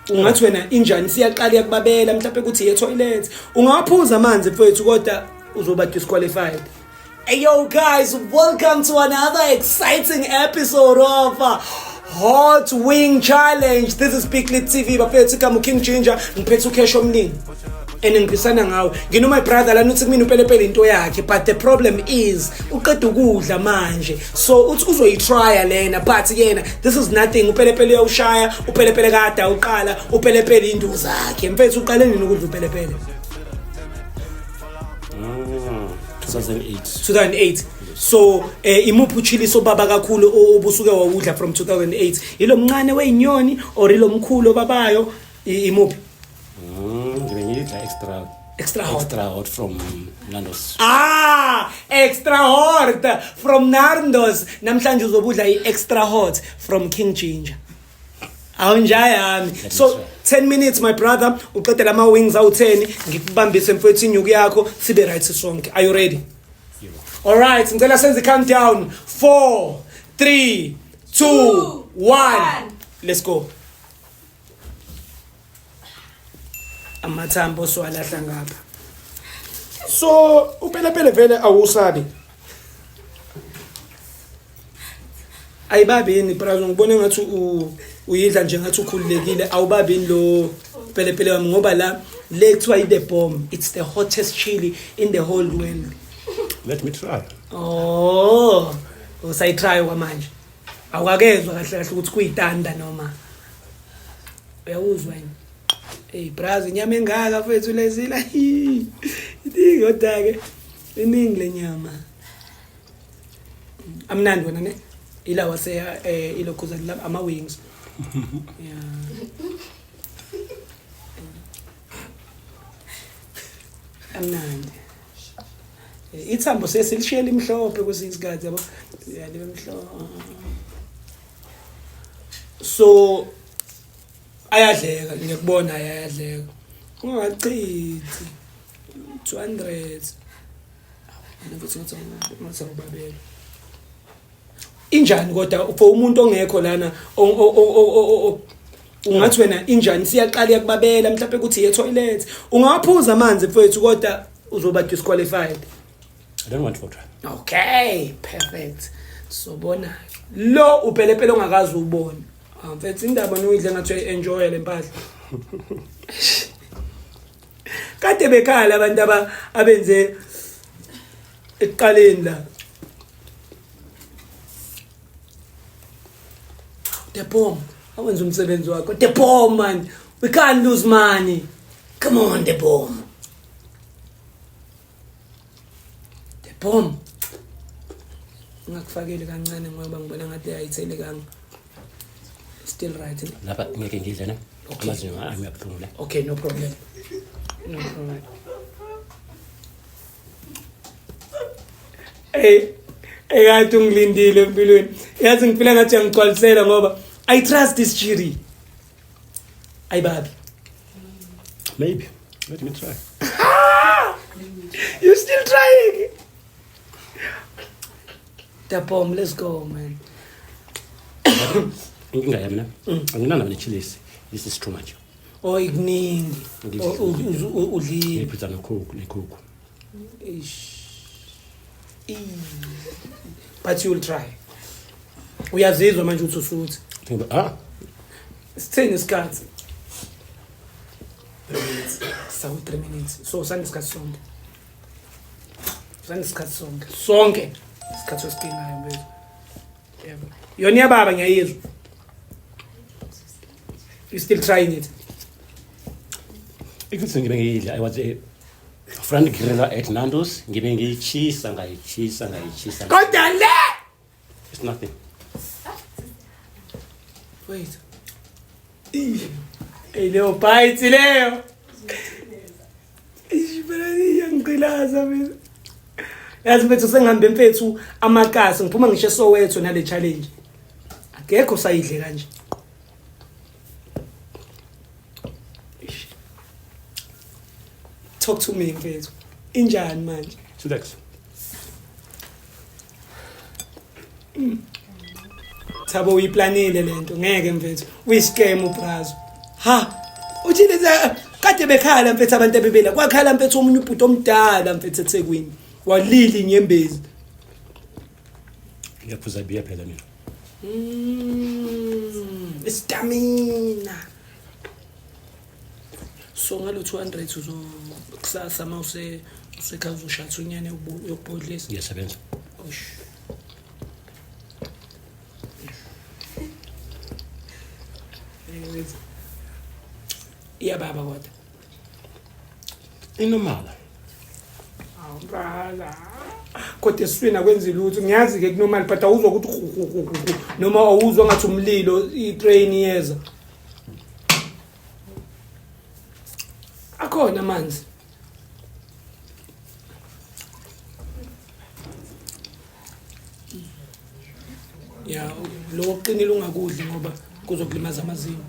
ungathi wena injani siyaqala yakubabela mhlawumbe ukuthi ye toilet ungaphuza amanzi mfowethu kodwa uzoba disqualified. Hey yo guys, welcome to another exciting episode of Hot Wing Challenge. This is Big Lit TV. Bafethu kama King Ginger ngiphethe ucash omningi enengisana ngawo. Ngino my brother la nuthi kumina upelepele into yakhe, but the problem is uqeda ukudla manje. So uthi uzoyitrya lena but yena this is nothing. Upelepele uyawushaya, upelepele kada uqala, upelepele into zakhe. Mfethu uqale nini ukudla upelepele? 2008. So imuphi uchiliso baba kakhulu obusuke wawudla from 2008? Ilo mncane weinyoni or ilo mkhulu babayo imuphi? Ngibengidla extra hot from Nando's. Extra hot from Nando's. Namhlanje uzobudla extra hot from King Ginger. Awunjayami. So 10 minutes my brother, uqedela ama wings awu 10, ngikubambise mfowethu inyuku yakho sibe right sonke. Are you ready? All right, ngicela senze countdown. 4 3 2 1. Let's go. Amathambo swalahla ngapha. So upelepele vele awusabi. Ayibabini brazo ngibone ngathi uyidla nje ngathi ukhululekile awubabini lo pelepele wami ngoba la kuthiwa i the bomb. It's the hottest chili in the whole world. Let me try. Oh, usayitry kwamanje. Awukakezwa kahle kahle ukuthi kuyitanda noma. Uyawuzwa yini? Hey brazo inyama engaka mfethu lezila. Ithi kodwa-ke iningi lenyama. Amnandi wena ne? Ila wase ilokhuza ama wings. Yeah. Amnandi. Ithambo sesilishela imhlophe kwesinsikhathi yabo. Ya libe mhlophe. So ayadleka ngiyakubona ayadleka. Ungachithi 200. Ngibuthi ngathi ubabela. Injani kodwa for umuntu ongekho lana ungathi wena injani siyaqala yakubabela mhlawumbe ukuthi ye toilet ungaphuza amanzi mfowethu kodwa uzoba disqualified. I don't want water. Okay, perfect. So bona lo upelepele ongakazi ubone. Mfethu indaba noyidle ngathi enjoy le mpahla. Kade bekhala abantu abenze eqaleni la. The bomb. Awenza umsebenzi wakho. The bomb man. We can't lose money. Come on the bomb. The bomb. Ngakufakele kancane ngoba ngibona ngathi ayithele kanga. Still right. Lapha ngeke ngidle ne? Amazinyo ami abuhlungu la. Okay, no problem. No problem. Ayathi ungilindile empilweni. Yazi ngifila ngathi ngigcwalisela ngoba I trust this chiri. Ayibabi. Maybe. Let me try. You still trying? The bomb, let's go man. Ngingayami na. Anginana nechilisi. This is too much. Oh ikuningi. Udli. Ngiphuza nekhuku. But you'll try. Uyazizwa manje uthi usuthi. Sithini isikhathi? 3 minutes. So 3 minutes. So sandisikhathi sonke. Sonke. Isikhathi esidingayo mfethu. Yebo. Yona yababa ngiyayizwa. You still trying it? Ikuthi ngibengidla I was a friend griller at Nando's. Ngibengichisa ngayichisa. Kodwa le. It's nothing. Wait. Leo bite leo. Ishibani yangiqilaza mina. Yazi mfethu sengihambe mfethu amakasi ngiphuma ngisho Soweto nale challenge. Akekho sayidle kanje. Talk to me mfethu. Injani manje? Sudex. Thabo uyiplanile lento ngeke mfethu. Uyiscam ubrazo. Ha uthi leza kade bekhala mfethu abantu ebebela kwakhala mfethu omunye ubhuti omdala mfethu eThekwini walili inyembezi ngiyaphuza biya phela mina Stamina. So ngalo 200 uzo kusasa mawuse usekhaya ushatha unyane yokubhodlisa. ngiyasebenza Osh. Ya baba kodwa. inomala Awubala. Kodwa esifina kwenza lutho ngiyazi ke kunormal but awuzwa ukuthi noma awuzwa ngathi umlilo itrain yeza. Akhona amanzi. Ya lo qinile ungakudli ngoba kuzokulimaza amazinyo.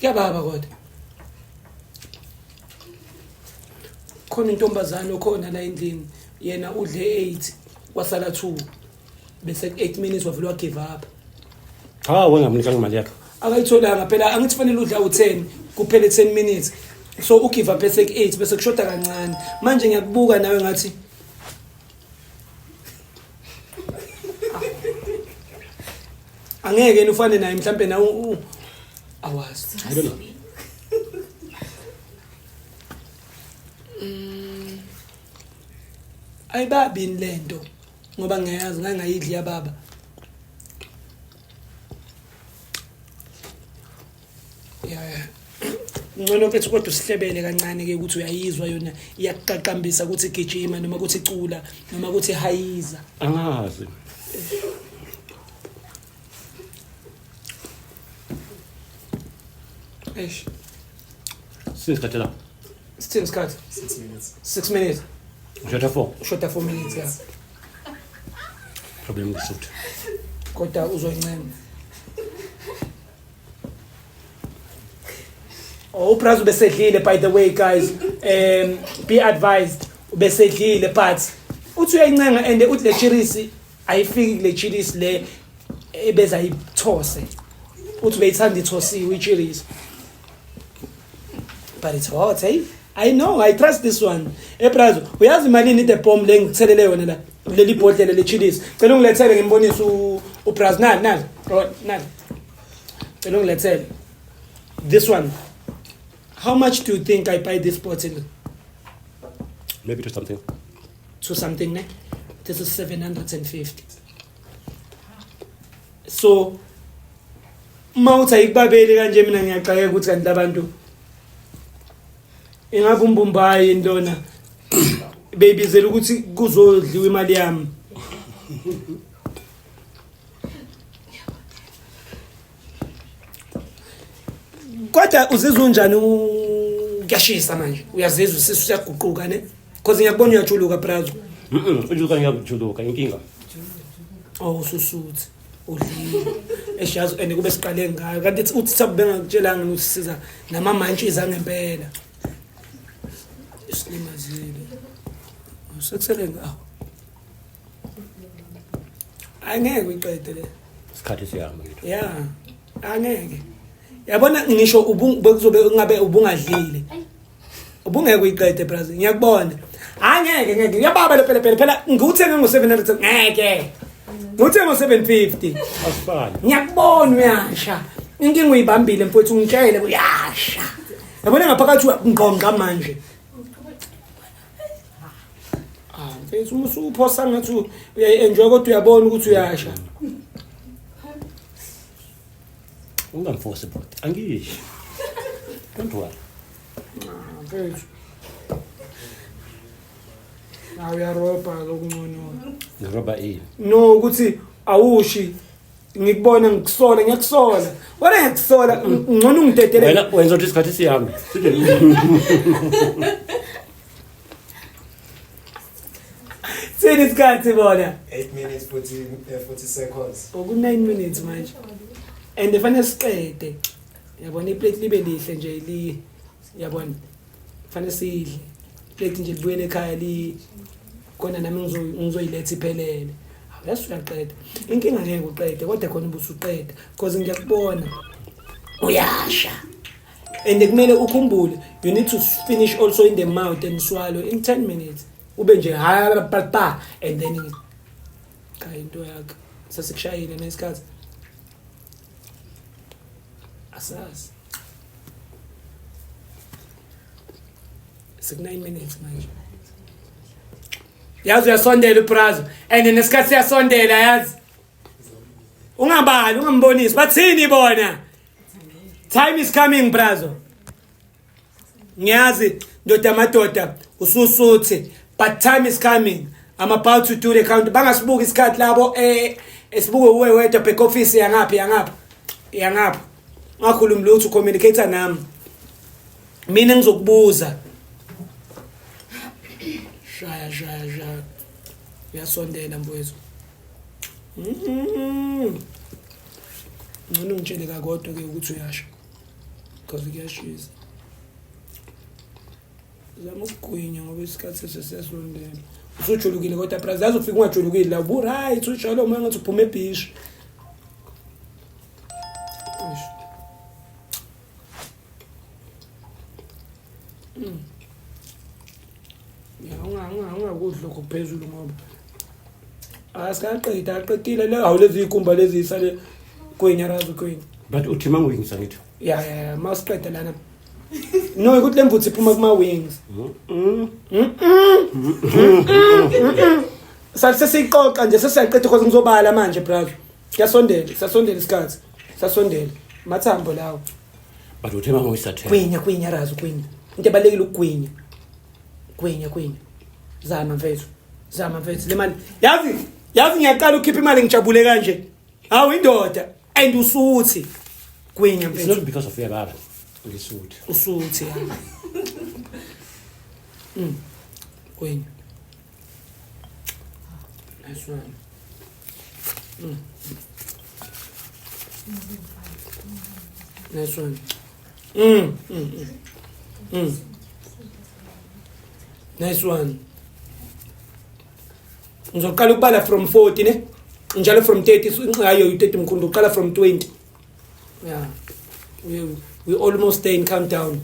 Ya baba kodwa. Khona intombazana okhona la endlini yena udle 8 kwasala 2 bese 8 minutes wavele wa give up. cha wengamnika imali yakhe Akayitholanga phela angithi fanele udla u10 kuphele 10 minutes. So u give up bese 8 bese kushoda kancane. Manje ngiyakubuka nawe ngathi angeke ufane naye mhlambe na awazi. I don't know Ayibabi lento ngoba ngiyazi ngangayidli yababa. Yeah. Ngcono mfethu kodwa usihlebele kancane ke ukuthi uyayizwa yona iyaqaqambisa ukuthi gijima noma ukuthi icula noma ukuthi hayiza. angazi Eish. since la Sithini isikhathi? 6 minutes. 6 minutes. ushota 4 Shota 4 minutes ya. problem ngisuthu Kodwa uzoyincema. Oh, uPrazo besedlile by the way guys. Be advised ubesedlile but uthi uyayincenga and uthi le chirisi ayifiki kule chirisi le ebeza ithose. Uthi beyithanda ithosiwe ichirisi. But it's hot, eh? I know, I trust this one. Eprazo, uyazi malini the bomb le ngithelele yona la. Leli bhodlela le chilies. Cela ungilethele ngimbonise uPrazo nani. Cela ungilethele. This one. How much do you think I buy this bottle? maybe to something To something, ne? This is 750. So mawuthi ayikubabeli kanje mina ngiyaqhaka ukuthi kanti labantu ingabe umbumbayi intona beyibizela ukuthi kuzodliwa imali yami. Kodwa uzizwa unjani ukuyashisa manje? Uyazizwa isisu siyaguquka ne? Because ngiyakubona uyajuluka Prazo. ujuluka ngiyajuluka inkinga Oh ususuthi udlile. Eshazo ene kube siqale ngayo kanti uthi sabe bengakutshelanga ukuthi siza nama mantshisi angempela. Isilimazile. Usekusele ngawo. Angeke uyiqede le. isikhathi siyama ngithi Yeah. Angeke. Yabona ngisho bekuzobe ngabe ubungadlile. Ubungeke uyiqede Brazil. Ngiyakubona. Ngeke. Yababa phela ngikuthenge ngo700 ngeke. Ngikuthenge ngo750. asifani Ngiyakubona uyasha. Inkinga uyibambile mfowethu ngitshele uyasha. Yabona ngaphakathi ngqonqa manje. Mfethu usuphosa ngathi uyayenjoy kodwa uyabona ukuthi uyasha. ungamforce bro angisho don't worry Mfethu. Nawe uyaroba lokungcono. ngiroba ini No ukuthi awushi ngikubona ngikusola ngiyakusola. Wena ngikusola ngcono ungidedele. wena wenza ukuthi isikhathi siyami Sini isikhathi bona. 8 minutes 40 seconds. Oku 9 minutes manje. And efane siqede. Yabona iplate libe lihle nje yabona fanele sidle plate nje libuyele ekhaya li khona nami ngizoyiletha iphelele awuyasi uyaqeda inkinga ngeke uqede kodwa khona ubusuqeda because ngiyakubona uyasha and kumele ukhumbule you need to finish also in the mouth and swallow in 10 minutes ube nje ha and then into yakho sasikushayile nesikhathi asas 9 minutes manje yazi uyasondela ubrazo and nesikhathi siyasondela yazi ungabali ungambonisi bathini bona time is coming brazo ngiyazi ndoda madoda ususuthi but time is coming I'm about to do the count bangasibuka isikhathi labo esibuke uwe wedwa back office yangapha ngakhuluma lutho communicator nami mina ngizokubuza shaya uyasondela mfowethu ngcono ngitshele kakodwa ke ukuthi uyasha because kuyashisa zama ukugwinya ngoba isikhathi sesiyasondela usujulukile kodwa praise yazi ufika ungajulukile la ubu right ushalo uma ngathi uphume ebhishi ungakudla okuphezulu ngoba asikaqeda aqedile la awulezi ikhumba lezi isale kwenyarazo kwenye but uthi mangwings angithi ya masiqeda lana no ukuthi lemvuthi iphuma kuma wings sasiqoqa nje sesiyaqeda because ngizobala manje brother sasondela isikhathi sasondela mathambo lawo but uthi mangwisathe kwinya razo kwinya into ebalekile ukugwinya kwinya zama mfethu le mali yazi ngiyaqala ukhipha imali ngijabule kanje hawu indoda and usuthi kwinya it's mfethu not because of your baba ngisuthi usuthi kwinya nice one nice one nice one ngizoqala ukubala from 40 ne njalo from 30 hayo u30 mkhulu uqala from 20 yeah we almost stay in countdown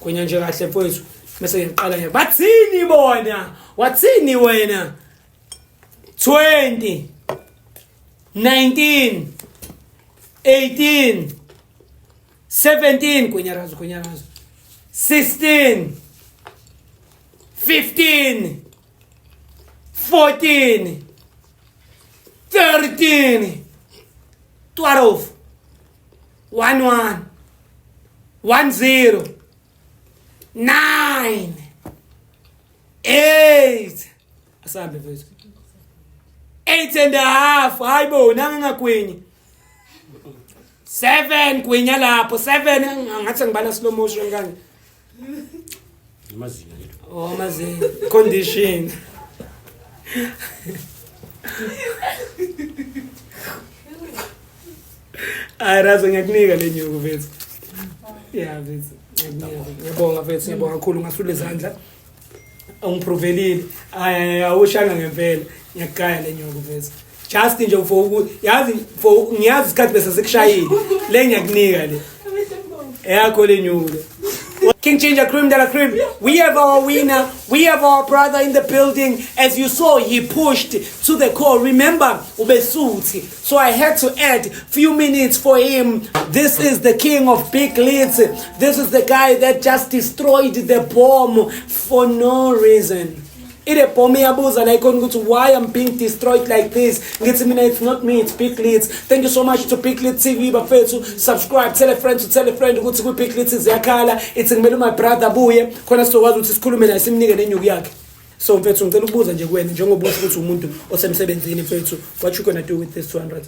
kwenye nje kahle mfowethu bese ngiqala nje bathini bona wathini wena 20 19 18 17 kwenye razo 16 15 14 13 12 11 10 9 8 asambe mfethu 8.5 hayibo nanga ngakwenye 7 kwinya lapho 7 ngathi ngibala slow motion kanje amazinga ngithi oh mazinga condition arazo ngiyakunika le nyuku mfethu yeah mfethu ngiyabonga mfethu ngiyabonga kakhulu ngasule izandla ungiprovelile awushanga ngempela ngiyakaya le nyuku mfethu just nje for yazi for ngiyazi isikhathi bese sekushayile le ngiyakunika le yakho le nyuku le King Ginger Cream de la Cream. We have our winner. We have our brother in the building. As you saw, he pushed to the core. Remember, Ubesuti. So I had to add few minutes for him. This is the king of big leads. This is the guy that just destroyed the bomb for no reason. Ide bomb yabuza like why I'm being destroyed like this. It's not me, it's Big Leads. Thank you so much to Big Leads TV. Bafethu subscribe, tell a friend to tell a friend ukuthi ku Big Leads iziyakhala. It's ngimele my brother buye khona sizokwazi ukuthi sikhulume naye simnike nenyuku yakhe. So mfethu ngicela ukubuza nje kuwena njengoba ukuthi umuntu osemsebenzini mfethu, what you gonna do with this 200?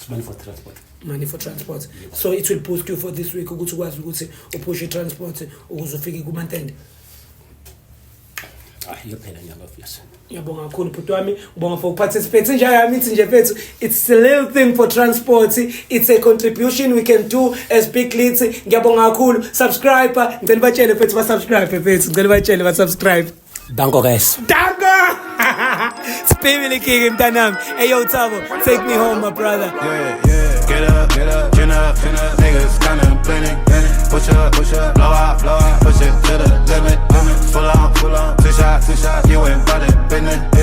it's money for transport. Money for transport. So it will boost you for this week ukuthi ukwazi ukuthi upush transport ukuze ufike kuMantende. iyophela nyanga ofisa. Ngiyabonga kakhulu bhuti wami, ngibonga for participate njalo mithi nje mfethu. It's a little thing for transport. It's a contribution we can do as big leads. Ngiyabonga kakhulu. Subscribe, ngicela batshele mfethu ba subscribe mfethu. Ngicela batshele ba subscribe. Danko guys. Danko! Family king mntanami. Hey yo Thabo, take me home my brother. Yeah. Get up, chin up, niggas contemplating. Push up, blow out, push it to the limit. Full on, two shot, you ain't bout it, business.